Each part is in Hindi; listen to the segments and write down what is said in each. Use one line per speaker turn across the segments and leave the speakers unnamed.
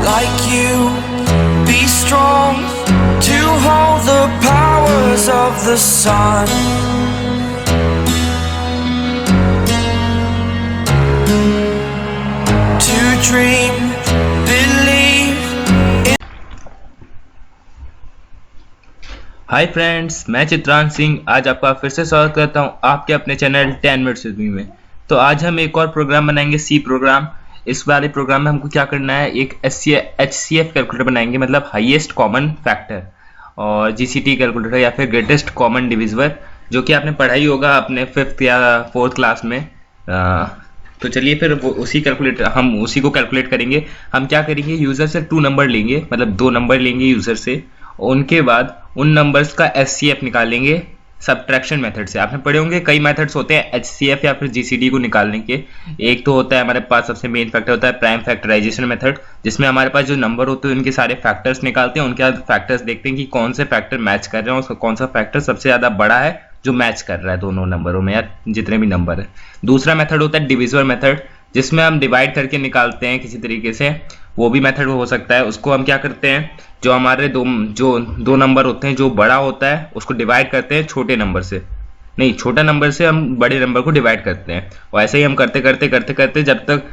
like you. Be strong to hold the powers of the sun. To dream, believe in.
Hi friends, मैं चित्रांश सिंह आज आपका फिर से स्वागत करता हूं आपके अपने चैनल 10 मिनट्स विद मी में। तो आज हम एक और प्रोग्राम बनाएंगे, सी प्रोग्राम। इस वाले प्रोग्राम में हमको क्या करना है, एक HCF कैलकुलेटर बनाएंगे, मतलब हाईएस्ट कॉमन फैक्टर, और GCD कैलकुलेटर या फिर ग्रेटेस्ट कॉमन डिविजिबल, जो कि आपने पढ़ा ही होगा अपने 5th या 4th क्लास में। तो चलिए फिर हम उसी को कैलकुलेट करेंगे। हम क्या करेंगे, यूज़र से 2 नंबर लेंगे, मतलब 2 नंबर लेंगे यूज़र से। उनके बाद उन नंबर्स का HCF निकालेंगे सब्ट्रैक्शन मेथड से। आपने पढ़े होंगे कई मेथड्स होते हैं HCF या फिर GCD को निकालने के। एक तो होता है हमारे पास सबसे मेन फैक्टर होता है प्राइम फैक्टराइजेशन मेथड, जिसमें हमारे पास जो नंबर होते हैं उनके सारे फैक्टर्स निकालते हैं। उनके बाद फैक्टर्स देखते हैं कि कौन से फैक्टर मैच कर रहे हैं, उसका कौन सा फैक्टर सबसे ज़्यादा बड़ा है जो मैच कर रहा है दोनों नंबरों में या जितने भी नंबर है। दूसरा मेथड होता है डिविजिबल मेथड, जिसमें हम डिवाइड करके निकालते हैं किसी तरीके से। वो भी मेथड हो सकता है। उसको हम क्या करते हैं, जो हमारे दो नंबर होते हैं, जो बड़ा होता है उसको डिवाइड करते हैं छोटे नंबर से, नहीं छोटा नंबर से हम बड़े नंबर को डिवाइड करते हैं। और ऐसे ही हम करते करते जब तक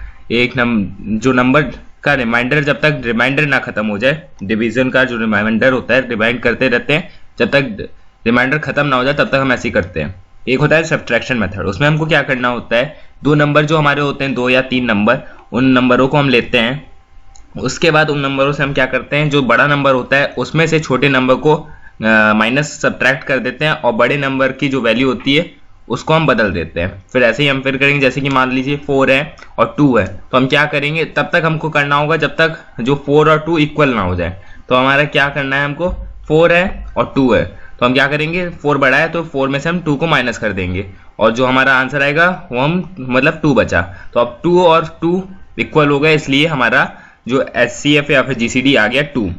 जो नंबर का रिमाइंडर, जब तक रिमाइंडर ना खत्म हो जाए, डिवीजन का जो रिमाइंडर होता है डिवाइड करते रहते हैं जब तक रिमाइंडर खत्म ना हो जाए, तब तक हम ऐसे ही करते हैं। एक होता है सब्ट्रैक्शन मेथड, उसमें हमको क्या करना होता है, 2 नंबर जो हमारे होते हैं, 2 या 3 नंबर, उन नंबरों को हम लेते हैं। उसके बाद उन नंबरों से हम क्या करते हैं, जो बड़ा नंबर होता है उसमें से छोटे नंबर को माइनस सब्ट्रैक्ट कर देते हैं, और बड़े नंबर की जो वैल्यू होती है उसको हम बदल देते हैं। फिर ऐसे ही हम फिर करेंगे, जैसे कि मान लीजिए 4 है और 2 है, तो हम क्या करेंगे, तब तक हमको करना होगा जब तक जो 4 और 2 इक्वल ना हो जाए। तो हमारा क्या करना है, हमको 4 है और 2 है, तो हम क्या करेंगे, 4 बड़ा है तो 4 में से हम 2 को माइनस कर देंगे, और जो हमारा आंसर आएगा वो हम मतलब 2 बचा। तो अब 2 और 2 इक्वल हो गए, इसलिए हमारा जो HCF या फिर GCD आ गया 2।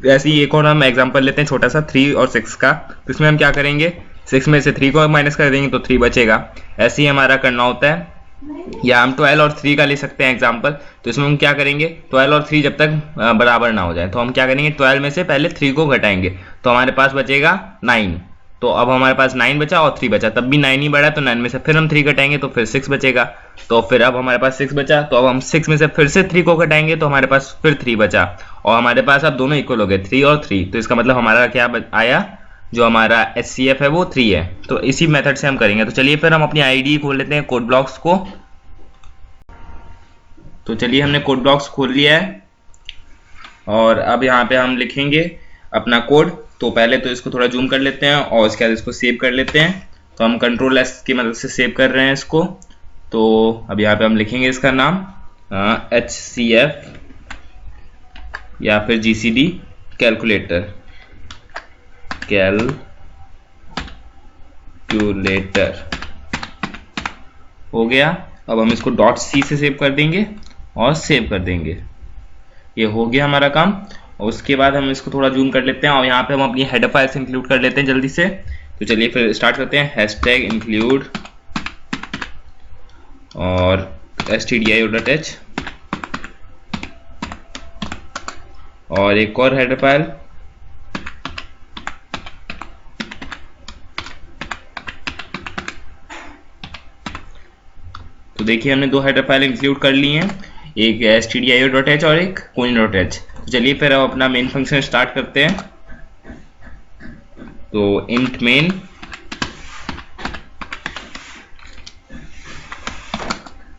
ऐसे ही एक और हम एग्जांपल लेते हैं छोटा सा, 3 और 6 का। तो इसमें हम क्या करेंगे, 6 में से 3 को माइनस कर देंगे तो 3 बचेगा। ऐसे ही हमारा करना होता है। या हम 12 और 3 का ले सकते हैं एग्जांपल। तो इसमें हम क्या करेंगे, 12 और 3 जब तक बराबर ना हो जाए, तो हम क्या करेंगे, 12 में से पहले 3 को घटाएंगे, तो हमारे पास बचेगा 9। तो अब हमारे पास 9 बचा और 3 बचा, तब भी 9 ही बड़ा है, तो 9 में से फिर हम 3 घटाएंगे तो फिर 6 बचेगा। तो फिर अब हमारे पास 6 बचा, तो अब हम 6 में से फिर से 3 को घटाएंगे तो हमारे पास फिर 3 बचा, और हमारे पास अब दोनों इक्वल हो गए, 3 और 3। तो इसका मतलब हमारा क्या आया, जो हमारा HCF है वो 3 है। तो इसी मेथड से हम करेंगे। तो चलिए फिर हम अपनी IDE खोल लेते हैं, कोड ब्लॉक्स को। तो चलिए हमने कोड ब्लॉक्स खोल लिया है, और अब यहाँ पे हम लिखेंगे अपना कोड। तो पहले तो इसको थोड़ा जूम कर लेते हैं और उसके बाद इसको सेव कर लेते हैं। तो हम Ctrl+S की मदद से सेव कर रहे हैं इसको। तो अब यहाँ पे हम लिखेंगे इसका नाम HCF या फिर GCD कैलकुलेटर हो गया। अब हम इसको .c से सेव कर देंगे और सेव कर देंगे। ये हो गया हमारा काम। और उसके बाद हम इसको थोड़ा जूम कर लेते हैं और यहाँ पे हम अपनी हेडर फाइल्स इंक्लूड कर लेते हैं जल्दी से। तो चलिए फिर स्टार्ट करते हैं, #include और stdio.h और एक और हेडर फाइल। तो देखिए हमने 2 हेडर फाइल इंक्लूड कर ली हैं, एक stdio.h और एक coin.h। तो चलिए फिर अब अपना मेन फंक्शन स्टार्ट करते हैं। तो int main,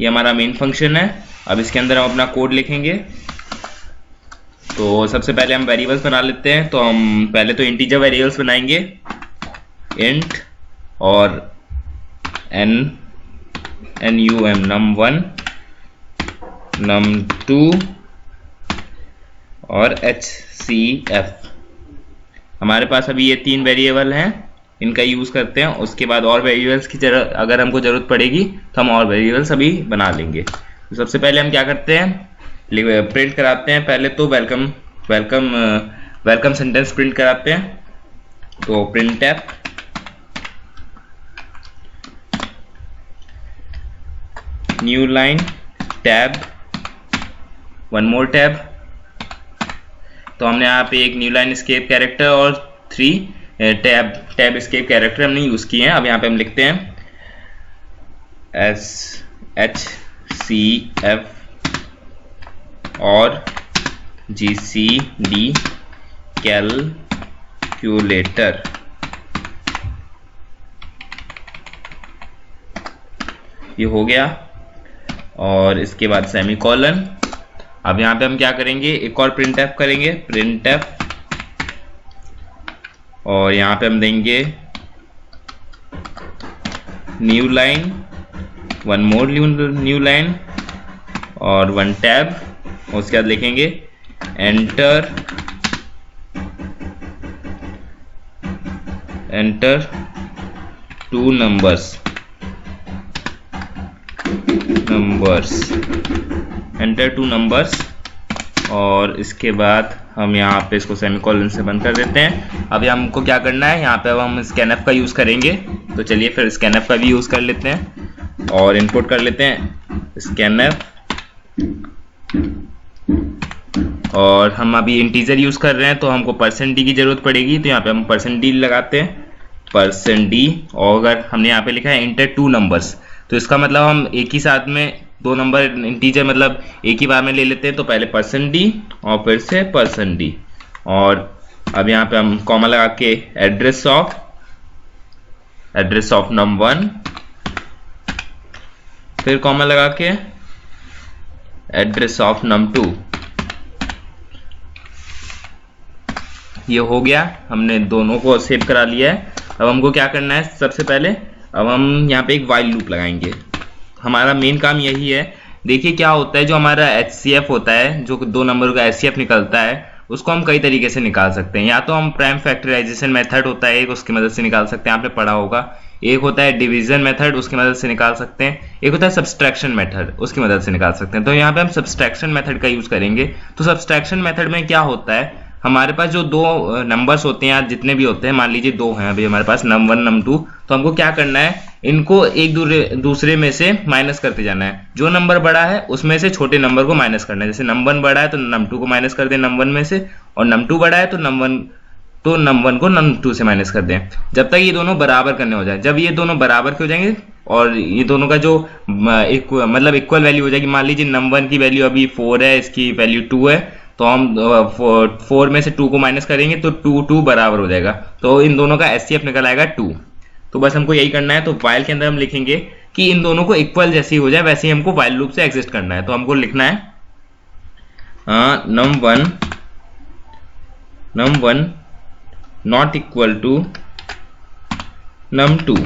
ये हमारा मेन फंक्शन है। अब इसके अंदर हम अपना कोड लिखेंगे। तो सबसे पहले हम वेरिएबल्स बना लेते हैं। तो हम पहले तो इंटीजर वेरिएबल्स बनाएंगे, int और num num1 num2 और HCF। हमारे पास अभी ये 3 वेरिएबल हैं, इनका यूज करते हैं। उसके बाद और वेरिएबल्स की अगर हमको जरूरत पड़ेगी तो हम और वेरिएबल्स अभी बना लेंगे। तो सबसे पहले हम क्या करते हैं, प्रिंट कराते हैं। पहले तो वेलकम सेंटेंस प्रिंट कराते हैं। तो printf new line tab, one more tab, तो हमने यहाँ पे एक न्यू लाइन एस्केप कैरेक्टर और 3 टैब एस्केप कैरेक्टर हमने यूज़ किए हैं। अब यहाँ पे हम लिखते हैं SHCF और GCD कैलकुलेटर। ये हो गया और इसके बाद सेमीकोलन। अब यहाँ पे हम क्या करेंगे, एक और प्रिंटएफ करेंगे, प्रिंटएफ, और यहाँ पे हम देंगे new line, one more new line और वन टैब। उसके बाद लिखेंगे एंटर 2 नंबर्स, एंटर 2 नंबर्स। और इसके बाद हम यहाँ पे इसको सेमीकोलन से बंद कर देते हैं। अब हमको क्या करना है, यहाँ पे अब हम स्कैनएफ का यूज़ करेंगे। तो चलिए फिर स्कैनएफ का भी यूज़ कर लेते हैं और इनपुट कर लेते हैं स्कैनएफ। और हम अभी इंटीजर यूज़ कर रहे हैं तो हमको %d की ज़रूरत पड़ेगी, तो यहाँ पे हम %d लगाते हैं, %d। और अगर हमने यहाँ पे लिखा है एंटर 2 नंबर्स, तो इसका मतलब हम एक ही साथ में 2 नंबर इंटीजर मतलब एक ही बार में ले लेते हैं। तो पहले %d और फिर से %d। और अब यहाँ पे हम कॉमा लगा के एड्रेस ऑफ num1, फिर कॉमा लगा के एड्रेस ऑफ num2। ये हो गया, हमने दोनों को सेव करा लिया है। अब हमको क्या करना है, सबसे पहले अब हम यहाँ पे एक वाइल लूप लगाएंगे। हमारा मेन काम यही है। देखिए क्या होता है, जो हमारा HCF होता है, जो 2 नंबर का HCF निकलता है, उसको हम कई तरीके से निकाल सकते हैं। या तो हम प्राइम फैक्टराइजेशन मेथड होता है एक, उसकी मदद से निकाल सकते हैं, आपने पढ़ा होगा। एक होता है डिवीजन मेथड, उसकी मदद से निकाल सकते हैं। एक होता है सब्सट्रैक्शन मेथड, उसकी मदद से निकाल सकते हैं। तो यहाँ पे हम सब्सट्रैक्शन मेथड का यूज़ करेंगे। तो सब्सट्रैक्शन मेथड में क्या होता है, हमारे पास जो 2 नंबर्स होते हैं या जितने भी होते हैं, मान लीजिए 2 हैं अभी हमारे पास, num1 num2, तो हमको क्या करना है, इनको एक दूसरे में से माइनस करते जाना है। जो नंबर बड़ा है उसमें से छोटे नंबर को माइनस करना है। जैसे num1 बड़ा है तो num2 को माइनस कर दें num1 में से, और num2 बड़ा है तो num1 को num2 से माइनस कर दें, जब तक ये दोनों बराबर करने हो जाए। जब ये दोनों बराबर के हो जाएंगे और ये दोनों का जो मतलब इक्वल वैल्यू हो जाएगी, मान लीजिए num1 की वैल्यू अभी 4 है, इसकी वैल्यू 2 है, तो हम 4 में से 2 को माइनस करेंगे तो 2 बराबर हो जाएगा। तो इन दोनों का HCF निकल आएगा 2। तो बस हमको यही करना है। तो वाइल के अंदर हम लिखेंगे कि इन दोनों को इक्वल जैसी हो जाए, वैसे ही हमको वाइल लूप से एग्जिस्ट करना है। तो हमको लिखना है num1 not equal to num2,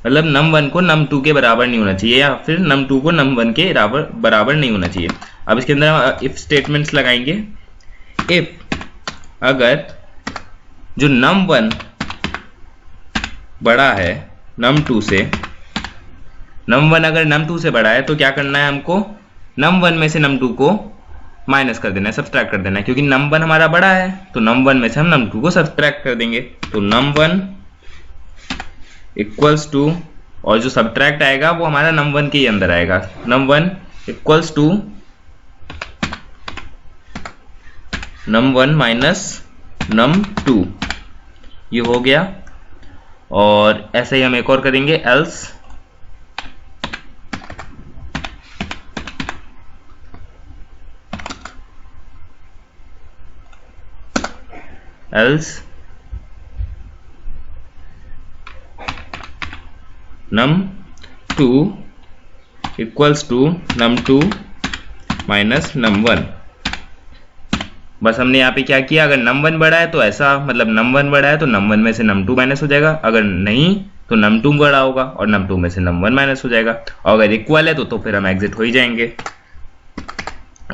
मतलब num1 को num2 के बराबर नहीं होना चाहिए, या फिर num2 को num1 के बराबर नहीं होना चाहिए। अब इसके अंदर इफ स्टेटमेंट्स लगाएंगे। इफ अगर जो num1 बड़ा है num2 से, num1 अगर num2 से बड़ा है, तो क्या करना है, हमको num1 में से num2 को माइनस कर देना है, सब्सट्रैक्ट कर देना है। क्योंकि num1 हमारा बड़ा है तो num1 में से हम num2 को सब्सट्रैक्ट कर देंगे। तो num1 इक्वल्स टू, और जो सब्ट्रैक्ट आएगा वो हमारा num1 के ही अंदर आएगा, num1 equals to num1 minus num2। ये हो गया। और ऐसे ही हम एक और करेंगे, else num2 equals to num2 minus num1। बस हमने यहाँ पे क्या किया, अगर num1 बड़ा है तो ऐसा, मतलब num1 बड़ा है तो num1 में से num2 माइनस हो जाएगा, अगर नहीं तो num2 बड़ा होगा और num2 में से num1 माइनस हो जाएगा, और अगर इक्वल है तो फिर हम एग्जिट हो ही जाएंगे।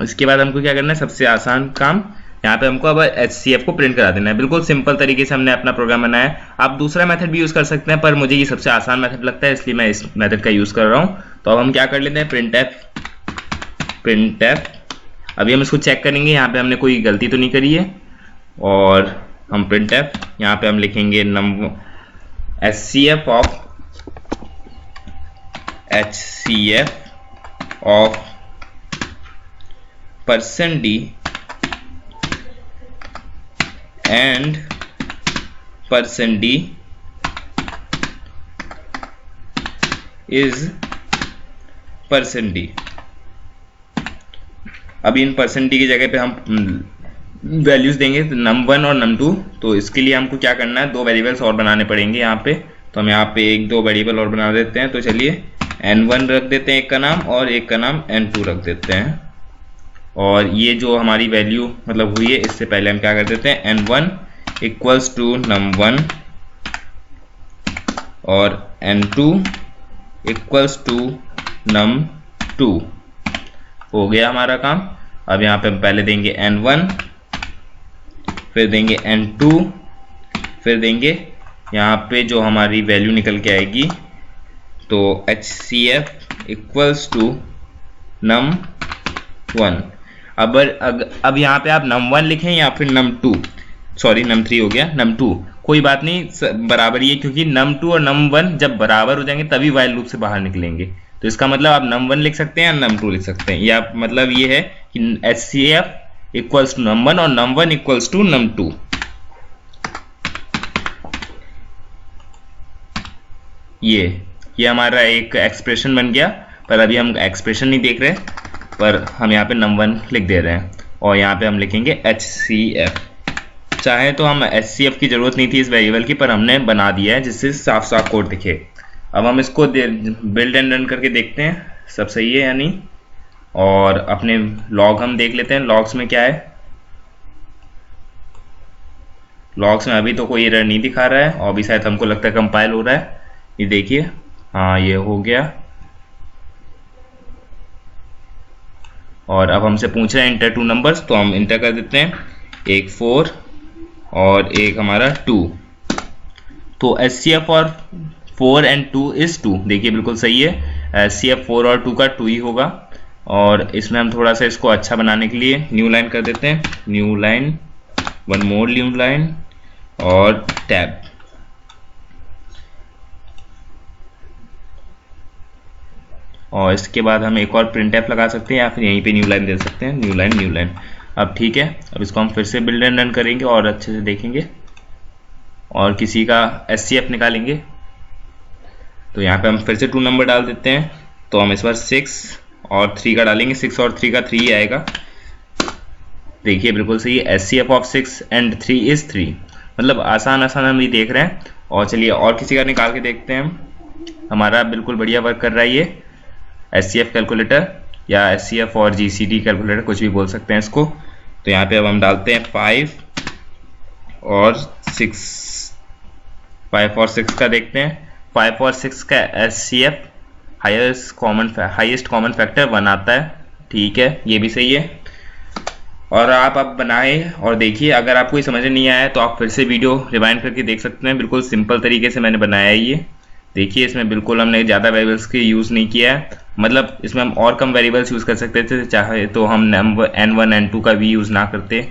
इसके बाद हमको क्या करना है, सबसे आसान काम, यहाँ पे हमको अब HCF को प्रिंट करा देना है। बिल्कुल सिंपल तरीके से हमने अपना प्रोग्राम बनाया है। आप दूसरा मेथड भी यूज़ कर सकते हैं, पर मुझे ये सबसे आसान मेथड लगता है, इसलिए मैं इस मेथड का यूज़ कर रहा हूँ। तो अब हम क्या कर लेते हैं, प्रिंटएफ। अभी हम इसको चेक करेंगे यहाँ पे हमने कोई गलती तो नहीं करी है, और हम प्रिंटएफ यहाँ पे हम लिखेंगे HCF of %d and %d is %d। अब इन %d की जगह पे हम वैल्यूज देंगे num1 और num2। तो इसके लिए हमको क्या करना है, दो वेरिएबल्स और बनाने पड़ेंगे यहाँ पे। तो हम यहाँ पे एक दो वेरिएबल और बना देते हैं। तो चलिए n1 रख देते हैं एक का नाम, और एक का नाम n2 रख देते हैं। और ये जो हमारी वैल्यू मतलब हुई है, इससे पहले हम क्या कर देते हैं, n1 इक्वल्स टू num1 और n2 इक्वल्स टू num2। हो गया हमारा काम। अब यहाँ पे हम पहले देंगे n1, फिर देंगे n2, फिर देंगे यहाँ पे जो हमारी वैल्यू निकल के आएगी, तो HCF इक्वल्स टू num1। अब यहाँ पे आप num1 लिखें या फिर num2, सॉरी num3 हो गया, num2 कोई बात नहीं, बराबर ही है, क्योंकि num2 और num1 जब बराबर हो जाएंगे तभी वाइल लूप से बाहर निकलेंगे। तो इसका मतलब आप num1 लिख सकते हैं या num2 लिख सकते हैं, या मतलब ये है कि HCF इक्वल्स टू num1 और num1 इक्वल्स टू num2। ये हमारा एक एक्सप्रेशन बन गया, पर अभी हम एक्सप्रेशन नहीं देख रहे, पर हम यहाँ पे num1 लिख दे रहे हैं और यहाँ पे हम लिखेंगे HCF। चाहे तो हम HCF की जरूरत नहीं थी इस वेरिएबल की, पर हमने बना दिया है जिससे साफ साफ कोड दिखे। अब हम इसको बिल्ड एंड रन करके देखते हैं सब सही है या नहीं, और अपने लॉग हम देख लेते हैं लॉग्स में क्या है। लॉग्स में अभी तो कोई एरर नहीं दिखा रहा है, और अभी शायद हमको लगता है कंपाइल हो रहा है। ये देखिए, हाँ ये हो गया। और अब हमसे पूछ रहे हैं इंटर 2 नंबर्स, तो हम इंटर कर देते हैं, एक 4 और एक हमारा 2। तो HCF और 4 and 2 is 2। देखिए बिल्कुल सही है, HCF 4 और 2 का 2 ही होगा। और इसमें हम थोड़ा सा इसको अच्छा बनाने के लिए न्यू लाइन कर देते हैं, new line, one more new line और टैब। और इसके बाद हम एक और printf लगा सकते हैं, या फिर यहीं पे न्यू लाइन दे सकते हैं, न्यू लाइन न्यू लाइन। अब ठीक है, अब इसको हम फिर से बिल्ड एंड रन करेंगे और अच्छे से देखेंगे, और किसी का HCF निकालेंगे। तो यहाँ पे हम फिर से 2 नंबर डाल देते हैं। तो हम इस बार 6 और 3 का डालेंगे, 6 और 3 का 3 ही आएगा। देखिए बिल्कुल सही है, HCF ऑफ 6 and 3 is 3। मतलब आसान आसान हम ये देख रहे हैं। और चलिए और किसी का निकाल के देखते हैं हम। हमारा बिल्कुल बढ़िया वर्क कर रहा है ये HCF कैलकुलेटर, या HCF और GCD कैलकुलेटर, कुछ भी बोल सकते हैं इसको। तो यहाँ पे अब हम डालते हैं 5 और 6 का देखते हैं। 5 और 6 का HCF हाईएस्ट कॉमन फैक्टर 1 आता है। ठीक है, ये भी सही है। और आप अब बनाए और देखिए, अगर आपको ये समझ नहीं आया तो आप फिर से वीडियो रिवाइंड करके देख सकते हैं। बिल्कुल सिंपल तरीके से मैंने बनाया है ये। देखिए इसमें बिल्कुल हमने ज़्यादा वेरिएबल्स की यूज़ नहीं किया है, मतलब इसमें हम और कम वेरिएबल्स यूज़ कर सकते थे। चाहे तो हम n1 n2 का भी यूज़ ना करते,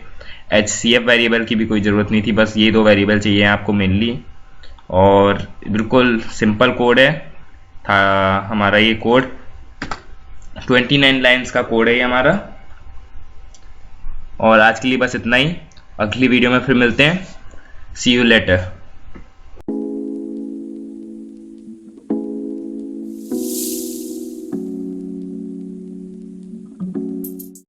HCF वेरिएबल की भी कोई ज़रूरत नहीं थी, बस ये 2 वेरिएबल चाहिए आपको मेनली। और बिल्कुल सिंपल कोड है था हमारा ये कोड, 29 लाइन्स का कोड है ये हमारा। और आज के लिए बस इतना ही, अगली वीडियो में फिर मिलते हैं। सी यू लेटर।